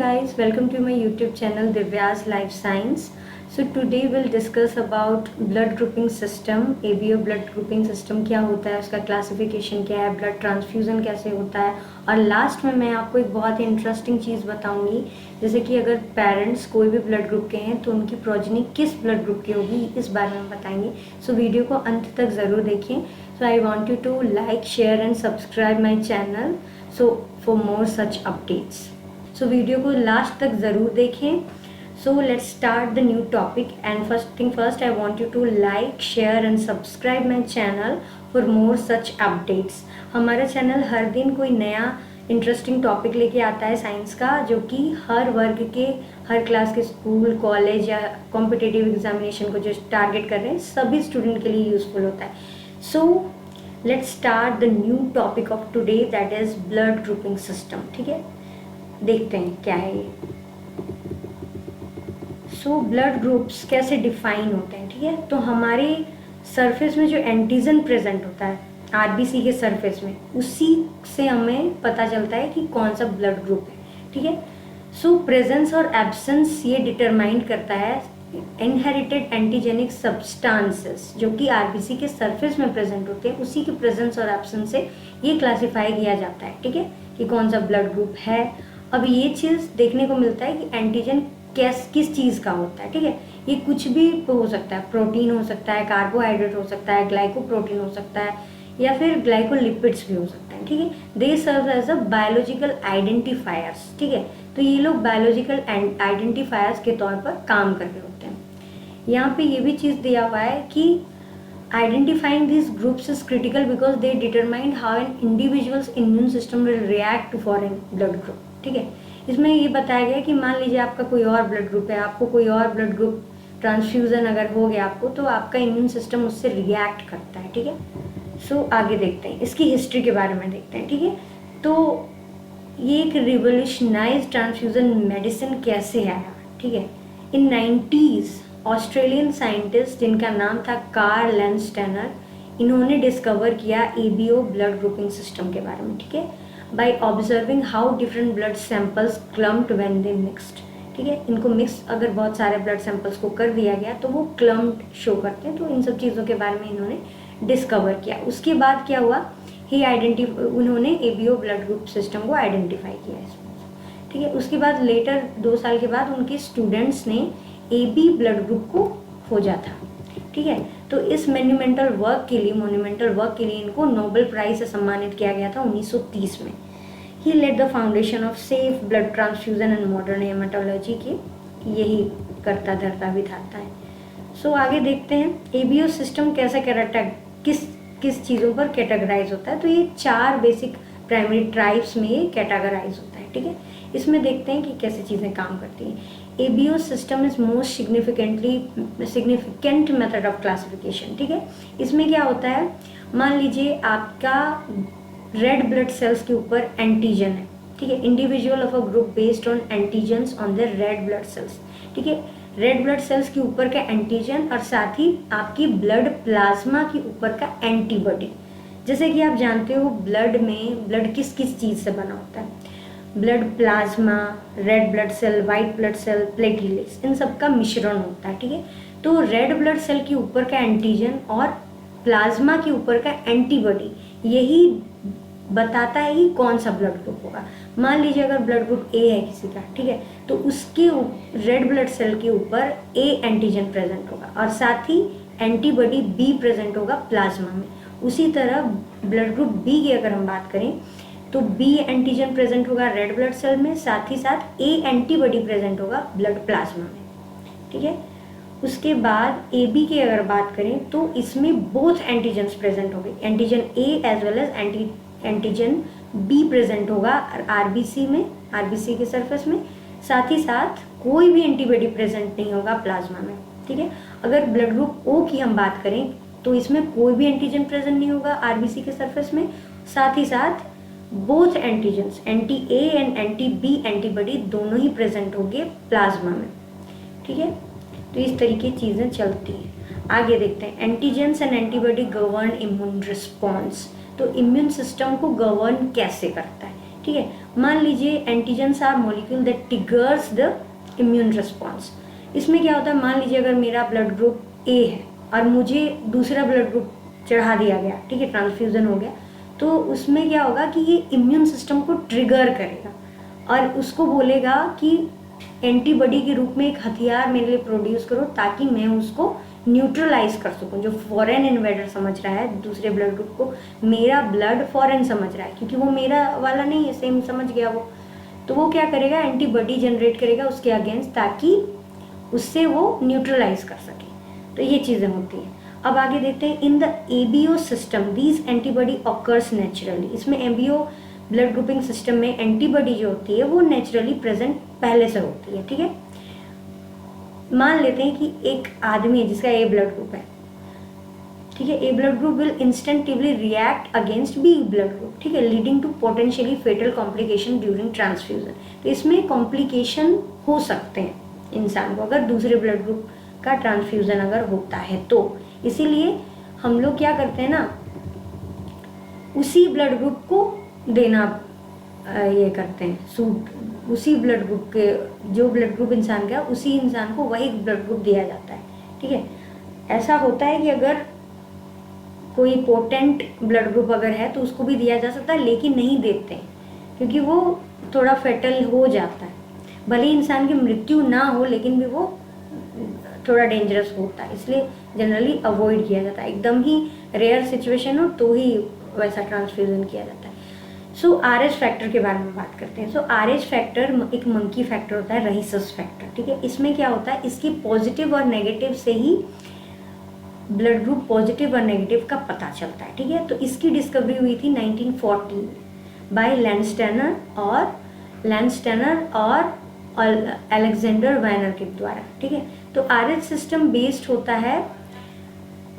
Guys, welcome to my YouTube channel Divya's Life Science. So today we'll discuss about blood grouping system. ABO blood grouping system क्या होता है, उसका classification क्या है, blood transfusion कैसे होता है, और लास्ट में मैं आपको एक बहुत ही इंटरेस्टिंग चीज़ बताऊंगी, जैसे कि अगर पेरेंट्स कोई भी ब्लड ग्रुप के हैं तो उनकी प्रोजनी किस ब्लड ग्रुप की होगी, इस बारे में बताएंगे. सो वीडियो को अंत तक ज़रूर देखें. So I want you to like, share and subscribe my channel so for more such updates. So video को लास्ट तक ज़रूर देखें. So let's start the new topic and first thing first, I want you to like, share and subscribe my channel for more such updates. हमारा channel हर दिन कोई नया interesting topic लेके आता है साइंस का, जो कि हर वर्ग के, हर क्लास के, स्कूल, कॉलेज या कॉम्पिटिटिव एग्जामिनेशन को जो टारगेट कर रहे हैं सभी स्टूडेंट के लिए यूज़फुल होता है. सो let's start the new topic of today, that is blood grouping system. ठीक है, देखते हैं क्या है ये. सो ब्लड ग्रुप्स कैसे डिफाइन होते हैं. ठीक है, तो हमारे सरफेस में जो एंटीजन प्रेजेंट होता है आरबीसी के सरफेस में, उसी से हमें पता चलता है कि कौन सा ब्लड ग्रुप है. ठीक है, सो प्रेजेंस और एब्सेंस ये डिटरमाइन करता है इनहेरिटेड एंटीजेनिक सब्सटेंसेस जो कि आरबीसी के सरफेस में प्रेजेंट होते हैं, उसी के प्रेजेंस और एब्सेंस से ये क्लासीफाई किया जाता है. ठीक है, कि कौन सा ब्लड ग्रुप है. अब ये चीज़ देखने को मिलता है कि एंटीजन किस चीज़ का होता है. ठीक है, ये कुछ भी हो सकता है, प्रोटीन हो सकता है, कार्बोहाइड्रेट हो सकता है, ग्लाइकोप्रोटीन हो सकता है, या फिर ग्लाइकोलिपिड्स भी हो सकते हैं. ठीक है, they serve as a biological identifiers. ठीक है, तो ये लोग बायोलॉजिकल आइडेंटिफायर्स के तौर पर काम कर रहे होते हैं. यहाँ पे ये भी चीज़ दिया हुआ है कि identifying these groups is critical because they determine how an individual's immune system will react to foreign blood group. ठीक है, इसमें ये बताया गया कि मान लीजिए आपका कोई और ब्लड ग्रुप है, आपको कोई और ब्लड ग्रुप ट्रांसफ्यूज़न अगर हो गया आपको, तो आपका इम्यून सिस्टम उससे रिएक्ट करता है. ठीक है, सो आगे देखते हैं, इसकी हिस्ट्री के बारे में देखते हैं. ठीक है, तो ये एक रिवोल्यूशनाइज ट्रांसफ्यूज़न मेडिसिन कैसे आया. ठीक है, इन 90s ऑस्ट्रेलियन साइंटिस्ट जिनका नाम था कार्ल लैंडस्टेनर, इन्होंने डिस्कवर किया एबीओ ब्लड ग्रुपिंग सिस्टम के बारे में. ठीक है, by observing how different blood samples clumped when they mixed. ठीक है, इनको मिक्स अगर बहुत सारे ब्लड सैंपल्स को कर दिया गया तो वो क्लम्प्ड शो करते हैं. तो इन सब चीज़ों के बारे में इन्होंने डिस्कवर किया. उसके बाद क्या हुआ, उन्होंने एबीओ ब्लड ग्रुप सिस्टम को आइडेंटिफाई किया इसमें. ठीक है, उसके बाद लेटर 2 साल के बाद उनके स्टूडेंट्स ने AB ब्लड ग्रुप को खोजा था. ठीक है, तो इस मोन्यूमेंटल वर्क के लिए इनको नोबेल प्राइज से सम्मानित किया गया था 1930 में. He laid the foundation of safe blood transfusion and modern haematology की, यही करता धरता बिठाता है. सो आगे देखते हैं एबीओ सिस्टम कैसे किस चीज़ों पर कैटेगराइज होता है. तो ये 4 बेसिक प्राइमरी ट्राइब्स में ये कैटेगराइज होता है. ठीक है, इसमें देखते हैं कि कैसे चीज़ें काम करती हैं. ABO system is most significant method of classification. ठीक है, इसमें क्या होता है, मान लीजिए आपका रेड ब्लड सेल्स के ऊपर एंटीजन है. ठीक है, individual of a group based on antigens on the red blood cells. ठीक है, रेड ब्लड सेल्स के ऊपर का एंटीजन और साथ ही आपकी ब्लड प्लाज्मा के ऊपर का एंटीबॉडी. जैसे कि आप जानते हो ब्लड किस चीज़ से बना होता है, blood plasma, red blood cell, white blood cell, platelets, इन सब का मिश्रण होता है. ठीक है, तो रेड ब्लड सेल के ऊपर का एंटीजन और प्लाज्मा के ऊपर का एंटीबॉडी यही बताता है कि कौन सा ब्लड ग्रुप होगा. मान लीजिए अगर ब्लड ग्रुप ए है किसी का, ठीक है, तो उसके रेड ब्लड सेल के ऊपर ए एंटीजन प्रेजेंट होगा और साथ ही एंटीबॉडी बी प्रेजेंट होगा प्लाज्मा में. उसी तरह ब्लड ग्रुप बी की अगर हम बात करें तो बी एंटीजन प्रेजेंट होगा रेड ब्लड सेल में, साथ ही साथ ए एंटीबॉडी प्रेजेंट होगा ब्लड प्लाज्मा में. ठीक है, उसके बाद ए बी की अगर बात करें तो इसमें बोथ एंटीजन्स प्रेजेंट होंगे, antigen A as well as antigen B present होगा आरबीसी के सरफेस में. साथ ही साथ कोई भी एंटीबॉडी प्रेजेंट नहीं होगा प्लाज्मा में. ठीक है, अगर ब्लड ग्रुप ओ की हम बात करें तो इसमें कोई भी एंटीजन प्रेजेंट नहीं होगा आरबीसी के सरफेस में. साथ ही साथ both antigens, anti A and anti B antibody दोनों ही प्रेजेंट होंगे प्लाज्मा में. ठीक है, तो इस तरीके चीज़ें चलती हैं. आगे देखते हैं antigens and antibody govern immune response. तो इम्यून सिस्टम को गवर्न कैसे करता है. ठीक है, मान लीजिए antigens are molecule that triggers the immune response. इसमें क्या होता है, मान लीजिए अगर मेरा ब्लड ग्रुप ए है और मुझे दूसरा ब्लड ग्रुप चढ़ा दिया गया, ठीक है, ट्रांसफ्यूजन हो गया, तो उसमें क्या होगा कि ये इम्यून सिस्टम को ट्रिगर करेगा और उसको बोलेगा कि एंटीबॉडी के रूप में एक हथियार मेरे लिए प्रोड्यूस करो ताकि मैं उसको न्यूट्रलाइज कर सकूं। जो फॉरेन इन्वेडर समझ रहा है दूसरे ब्लड ग्रुप को, मेरा ब्लड फॉरेन समझ रहा है क्योंकि वो मेरा वाला नहीं है, सेम समझ गया वो, तो वो क्या करेगा, एंटीबॉडी जनरेट करेगा उसके अगेंस्ट ताकि उससे वो न्यूट्रलाइज कर सके। तो ये चीज़ें होती हैं। अब आगे देखते हैं, in the ABO system these antibody occurs naturally. इसमें एबीओ ब्लड ग्रुपिंग सिस्टम में एंटीबॉडी जो होती है वो नेचुरली प्रेजेंट पहले से होती है, ठीक है। मान लेते हैं कि एक आदमी है जिसका ए ब्लड ग्रुप है, ठीक है, A blood group will instantly react against B blood group, ठीक है, leading to potentially fatal complication during transfusion. तो इसमें कॉम्प्लिकेशन हो सकते हैं इंसान को अगर दूसरे ब्लड ग्रुप का ट्रांसफ्यूजन अगर होता है तो। इसीलिए हम लोग क्या करते हैं ना, उसी ब्लड ग्रुप को देना ये करते हैं, सूट उसी ब्लड ग्रुप के, जो ब्लड ग्रुप इंसान का उसी इंसान को वही ब्लड ग्रुप दिया जाता है, ठीक है। ऐसा होता है कि अगर कोई पोटेंट ब्लड ग्रुप अगर है तो उसको भी दिया जा सकता है, लेकिन नहीं देते हैं क्योंकि वो थोड़ा फेटल हो जाता है। भले ही इंसान की मृत्यु ना हो लेकिन भी वो थोड़ा डेंजरस होता है, इसलिए जनरली अवॉइड किया जाता है। एकदम ही रेयर सिचुएशन हो तो ही वैसा ट्रांसफ्यूजन किया जाता है। सो आरएच फैक्टर के बारे में बात करते हैं। सो आरएच फैक्टर एक मंकी फैक्टर होता है, रहीसस फैक्टर, ठीक है। इसमें क्या होता है, इसकी पॉजिटिव और नेगेटिव से ही ब्लड ग्रुप पॉजिटिव और नेगेटिव का पता चलता है, ठीक है। तो इसकी डिस्कवरी हुई थी 1914 बाय लैंडस्टेनर और अलेक्जेंडर वाइनर के द्वारा, ठीक है। तो आरएच सिस्टम बेस्ड होता है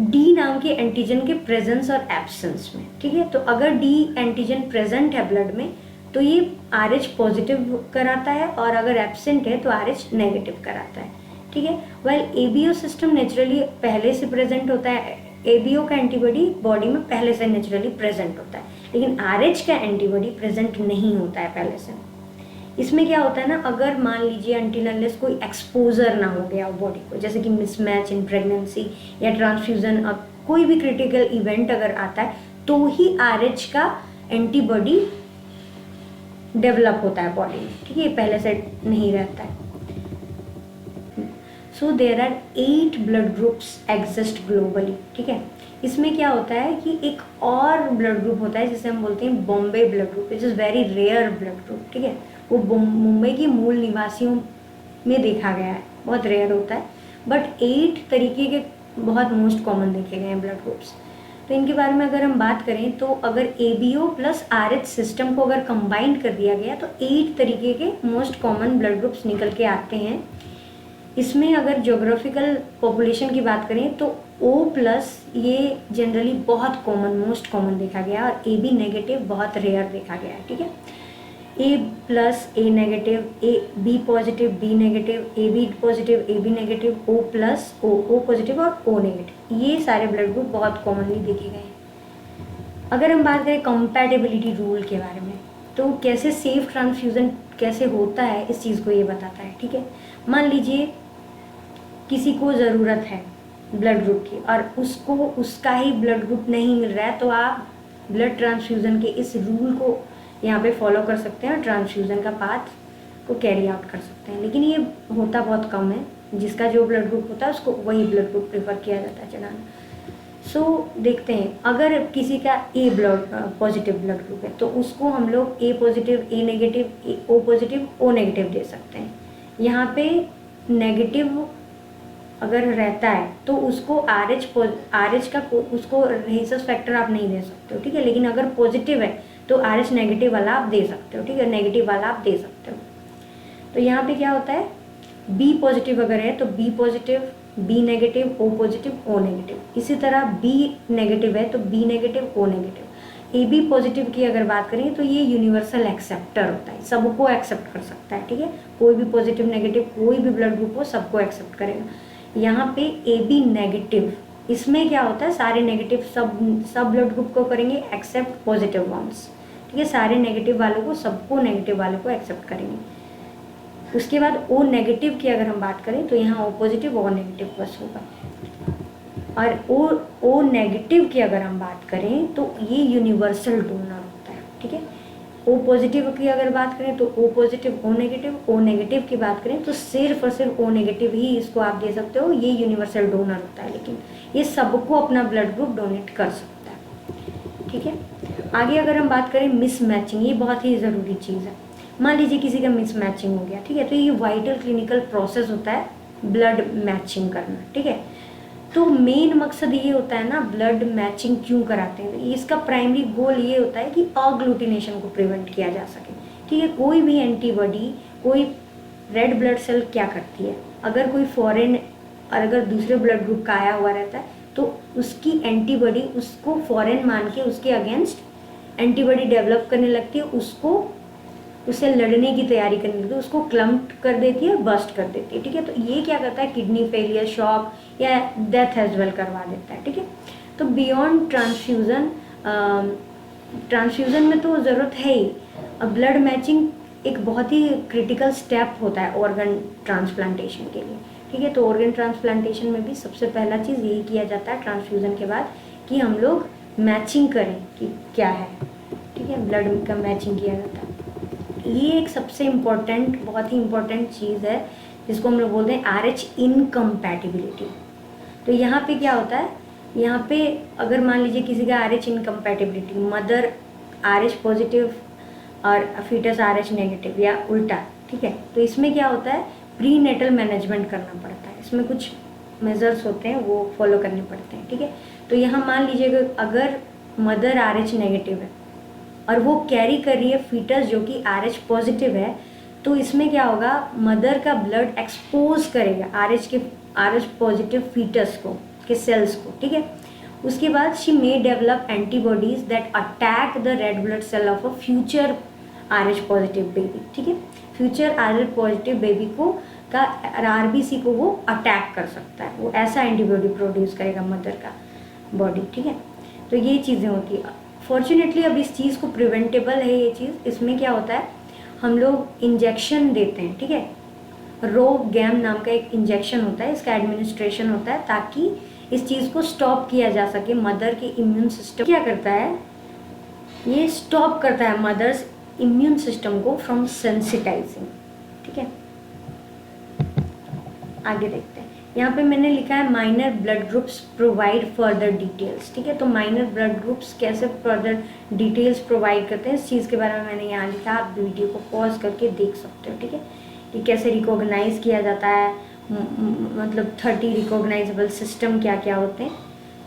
डी नाम के एंटीजन के प्रेजेंस और एब्सेंस में, ठीक है। तो अगर डी एंटीजन प्रेजेंट है ब्लड में तो ये आरएच पॉजिटिव कराता है और अगर एब्सेंट है तो आरएच नेगेटिव कराता है, ठीक है। वेल एबीओ सिस्टम नेचुरली पहले से प्रेजेंट होता है, एबीओ का एंटीबॉडी बॉडी में पहले से नेचुरली प्रेजेंट होता है, लेकिन आरएच का एंटीबॉडी प्रेजेंट नहीं होता है पहले से। इसमें क्या होता है ना, अगर मान लीजिए अनटिल अनलेस कोई एक्सपोजर ना हो गया हो बॉडी को, जैसे कि मिसमैच इन प्रेगनेंसी या ट्रांसफ्यूजन, अब कोई भी क्रिटिकल इवेंट अगर आता है तो ही आरएच का एंटीबॉडी डेवलप होता है बॉडी में, ठीक है, पहले से नहीं रहता है। So there are 8 blood groups exist globally, ठीक है। इसमें क्या होता है कि एक और ब्लड ग्रुप होता है जिसे हम बोलते हैं Bombay blood group, which is very rare blood group, ठीक है। वो मुंबई के मूल निवासियों में देखा गया है, बहुत रेयर होता है, बट 8 तरीके के बहुत मोस्ट कॉमन देखे गए हैं ब्लड ग्रुप्स। तो इनके बारे में अगर हम बात करें तो अगर एबीओ प्लस आरएच सिस्टम को अगर कंबाइन कर दिया गया तो 8 तरीके के मोस्ट कॉमन ब्लड ग्रुप्स निकल के आते हैं। इसमें अगर ज्योग्राफिकल पॉपुलेशन की बात करें तो O प्लस ये जनरली बहुत कॉमन, मोस्ट कॉमन देखा गया, और ए बी नेगेटिव बहुत रेयर देखा गया है, ठीक है। A plus A negative, A B positive B negative, A B positive A B negative, O plus O positive और ओ नेगेटिव, ये सारे ब्लड ग्रुप बहुत कॉमनली देखे गए हैं। अगर हम बात करें कंपैटिबिलिटी रूल के बारे में तो कैसे सेफ ट्रांसफ्यूज़न कैसे होता है इस चीज़ को ये बताता है, ठीक है। मान लीजिए किसी को ज़रूरत है ब्लड ग्रुप की और उसको उसका ही ब्लड ग्रुप नहीं मिल रहा है, तो आप ब्लड ट्रांसफ्यूज़न के इस रूल को यहाँ पे फॉलो कर सकते हैं और ट्रांसफ्यूज़न का पाथ को कैरी आउट कर सकते हैं। लेकिन ये होता बहुत कम है, जिसका जो ब्लड ग्रुप होता है उसको वही ब्लड ग्रुप प्रेफर किया जाता है चढ़ाना। सो देखते हैं, अगर किसी का ए पॉजिटिव ब्लड ग्रुप है तो उसको हम लोग A positive A negative O positive O negative दे सकते हैं। यहाँ पे नेगेटिव अगर रहता है तो उसको आरएच का उसको रहीसस फैक्टर आप नहीं दे सकते हो, ठीक है। लेकिन अगर पॉजिटिव है तो आरएच नेगेटिव वाला आप दे सकते हो, ठीक है, नेगेटिव वाला आप दे सकते हो। तो यहाँ पे क्या होता है, बी पॉजिटिव अगर है तो B positive B negative O positive O negative, इसी तरह बी नेगेटिव है तो B negative O negative. A B positive की अगर बात करें तो ये यूनिवर्सल एक्सेप्टर होता है, सबको एक्सेप्ट कर सकता है, ठीक है। कोई भी पॉजिटिव नेगेटिव कोई भी ब्लड ग्रुप हो सबको एक्सेप्ट करेगा। यहाँ पे ए बी नेगेटिव, इसमें क्या होता है, सारे नेगेटिव सब ब्लड ग्रुप को करेंगे एक्सेप्ट पॉजिटिव वंस, ठीक है, सारे नेगेटिव वालों को, सबको नेगेटिव वालों को एक्सेप्ट करेंगे। उसके बाद ओ नेगेटिव की अगर हम बात करें तो यहाँ ओ पॉजिटिव ओ नेगेटिव बस होगा। और ओ नेगेटिव की अगर हम बात करें तो ये यूनिवर्सल डोनर होता है, ठीक है। ओ पॉजिटिव की अगर बात करें तो ओ पॉजिटिव ओ नेगेटिव की बात करें तो सिर्फ और सिर्फ ओ नेगेटिव ही इसको आप दे सकते हो, ये यूनिवर्सल डोनर होता है, लेकिन ये सबको अपना ब्लड ग्रुप डोनेट कर सकता है, ठीक है। आगे अगर हम बात करें मिसमैचिंग, ये बहुत ही ज़रूरी चीज़ है। मान लीजिए किसी का मिसमैचिंग हो गया, ठीक है, तो ये वाइटल क्लिनिकल प्रोसेस होता है ब्लड मैचिंग करना, ठीक है। तो मेन मकसद ये होता है ना, ब्लड मैचिंग क्यों कराते हैं, इसका प्राइमरी गोल ये होता है कि अग्लूटिनेशन को प्रिवेंट किया जा सके, ठीक है। कोई भी एंटीबॉडी, कोई रेड ब्लड सेल क्या करती है, अगर कोई फॉरेन और अगर दूसरे ब्लड ग्रुप का आया हुआ रहता है तो उसकी एंटीबॉडी उसको फॉरेन मान के उसके अगेंस्ट एंटीबॉडी डेवलप करने लगती है, उससे लड़ने की तैयारी करने लगती है, उसको क्लम्प कर देती है, बस्ट कर देती है, ठीक है। तो ये क्या करता है, किडनी फेलियर, शॉक या डेथ एज वेल करवा देता है, ठीक है। तो बियॉन्ड ट्रांसफ्यूज़न में तो ज़रूरत है ही। अब ब्लड मैचिंग एक बहुत ही क्रिटिकल स्टेप होता है ऑर्गन ट्रांसप्लांटेशन के लिए, ठीक है। तो ऑर्गन ट्रांसप्लांटेशन में भी सबसे पहला चीज़ यही किया जाता है ट्रांसफ्यूज़न के बाद कि हम लोग मैचिंग करें कि क्या है, ठीक है, ब्लड का मैचिंग किया जाता है। ये एक सबसे इम्पोर्टेंट, बहुत ही इम्पोर्टेंट चीज़ है जिसको हम लोग बोलते हैं RH इनकम्पैटिबिलिटी। तो यहाँ पे क्या होता है, यहाँ पे अगर मान लीजिए किसी का RH incompatibility, mother RH positive और फीटस RH नेगेटिव या उल्टा, ठीक है, तो इसमें क्या होता है, प्री नेटल मैनेजमेंट करना पड़ता है, इसमें कुछ मेजर्स होते हैं वो फॉलो करने पड़ते हैं, ठीक है। तो यहाँ मान लीजिएगा अगर मदर RH नेगेटिव है और वो कैरी कर रही है फीटस जो कि RH पॉजिटिव है, तो इसमें क्या होगा, मदर का ब्लड एक्सपोज करेगा RH पॉजिटिव फीटस को, के सेल्स को, ठीक है। उसके बाद she may develop antibodies that attack the red blood cell of a future RH positive baby, ठीक है। फ्यूचर RH पॉजिटिव बेबी को का RBC को वो अटैक कर सकता है, वो ऐसा एंटीबॉडी प्रोड्यूस करेगा मदर का बॉडी, ठीक है। तो ये चीज़ें होती है। फॉर्चुनेटली अब इस चीज़ को प्रिवेंटेबल है ये चीज़। इसमें क्या होता है, हम लोग इंजेक्शन देते हैं, ठीक है, रोगैम नाम का एक इंजेक्शन होता है, इसका एडमिनिस्ट्रेशन होता है ताकि इस चीज़ को स्टॉप किया जा सके। मदर के इम्यून सिस्टम क्या करता है, ये स्टॉप करता है मदर्स इम्यून सिस्टम को फ्रॉम सेंसिटाइजिंग, ठीक है। आगे देखते हैं, यहाँ पे मैंने लिखा है minor blood groups provide further details, ठीक है। तो माइनर ब्लड ग्रुप्स कैसे फर्दर डिटेल्स प्रोवाइड करते हैं, इस चीज़ के बारे में मैंने यहाँ लिखा, आप वीडियो को पॉज करके देख सकते हो, ठीक है, कि कैसे रिकॉग्नाइज किया जाता है, मतलब 30 रिकॉग्नाइजेबल सिस्टम क्या क्या होते हैं।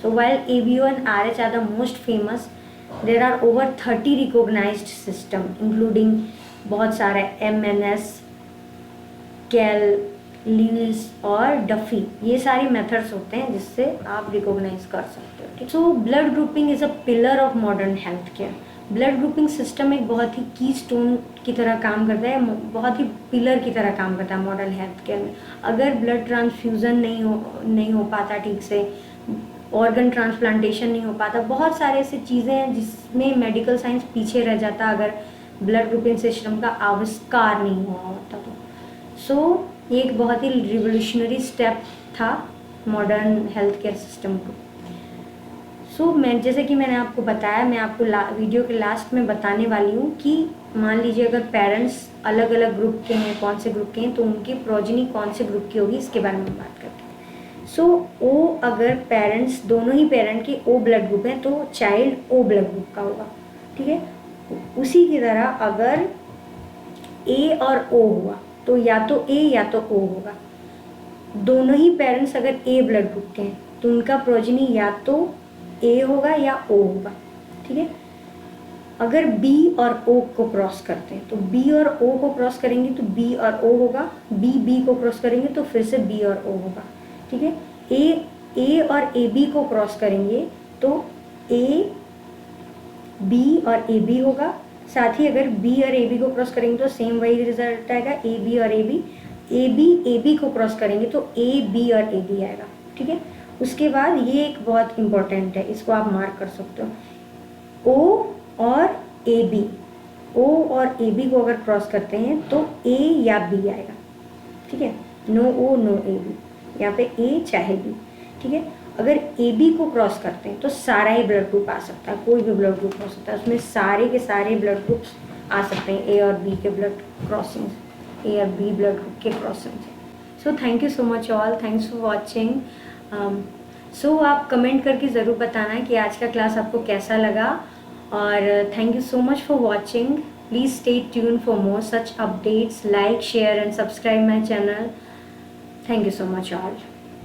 So while ABO and RH are the most famous, there are over 30 recognized system including बहुत सारे MNS, कैल, लीव्स और डफी, ये सारी मेथड्स होते हैं जिससे आप रिकॉग्नाइज कर सकते हो, ठीक। So blood grouping is a pillar of modern health care. Blood grouping system एक बहुत ही की स्टोन की तरह काम करता है, बहुत ही पिलर की तरह काम करता है मॉडर्न हेल्थ केयर में। अगर ब्लड ट्रांसफ्यूज़न नहीं हो पाता ठीक से, ऑर्गन ट्रांसप्लांटेशन नहीं हो पाता, बहुत सारे ऐसे चीज़ें हैं जिसमें मेडिकल साइंस पीछे रह जाता अगर ब्लड ग्रुपिंग सिस्टम का आविष्कार नहीं हुआ होता तो। सो ये एक बहुत ही रिवोल्यूशनरी स्टेप था मॉडर्न हेल्थ केयर सिस्टम को। सो जैसे कि मैंने आपको बताया, मैं आपको वीडियो के लास्ट में बताने वाली हूँ कि मान लीजिए अगर पेरेंट्स अलग अलग ग्रुप के हैं, कौन से ग्रुप के हैं, तो उनकी प्रोजनी कौन से ग्रुप की होगी, इसके बारे में बात करते हैं। सो ओ, अगर पेरेंट्स दोनों ही पेरेंट के O ब्लड ग्रुप हैं तो चाइल्ड O ब्लड ग्रुप का होगा, ठीक है। उसी की तरह अगर A और O हुआ तो या तो A या तो O होगा। दोनों ही पेरेंट्स अगर A ब्लड ग्रुप के हैं तो उनका प्रोजनी या तो A होगा या O होगा, ठीक है। अगर B और O को क्रॉस करते हैं तो B और O को क्रॉस करेंगे तो B और O होगा, B को क्रॉस करेंगे तो फिर से B और O होगा, ठीक है। A और AB को क्रॉस करेंगे तो A B और AB होगा। साथ ही अगर B और AB को क्रॉस करेंगे तो सेम वही रिजल्ट आएगा, AB और AB को क्रॉस करेंगे तो AB और AB आएगा, ठीक है। उसके बाद ये एक बहुत इंपॉर्टेंट है, इसको आप मार्क कर सकते हो, O और ए बी, ओ और ए बी को अगर क्रॉस करते हैं तो ए या बी आएगा, ठीक है, no O no A B, यहाँ पे ए चाहे बी, ठीक है। अगर ए बी को क्रॉस करते हैं तो सारा ही ब्लड ग्रुप आ सकता है, कोई भी ब्लड ग्रुप हो सकता है, उसमें सारे के सारे ब्लड ग्रुप्स आ सकते हैं, ए और बी के ब्लड क्रॉसिंग, ए और बी ब्लड ग्रुप के क्रॉसिंग से। So thank you so much all, thanks for watching. So आप कमेंट करके ज़रूर बताना कि आज का क्लास आपको कैसा लगा, और thank you so much for watching. Please stay tune for more such updates, like share and subscribe my channel. Thank you so much all.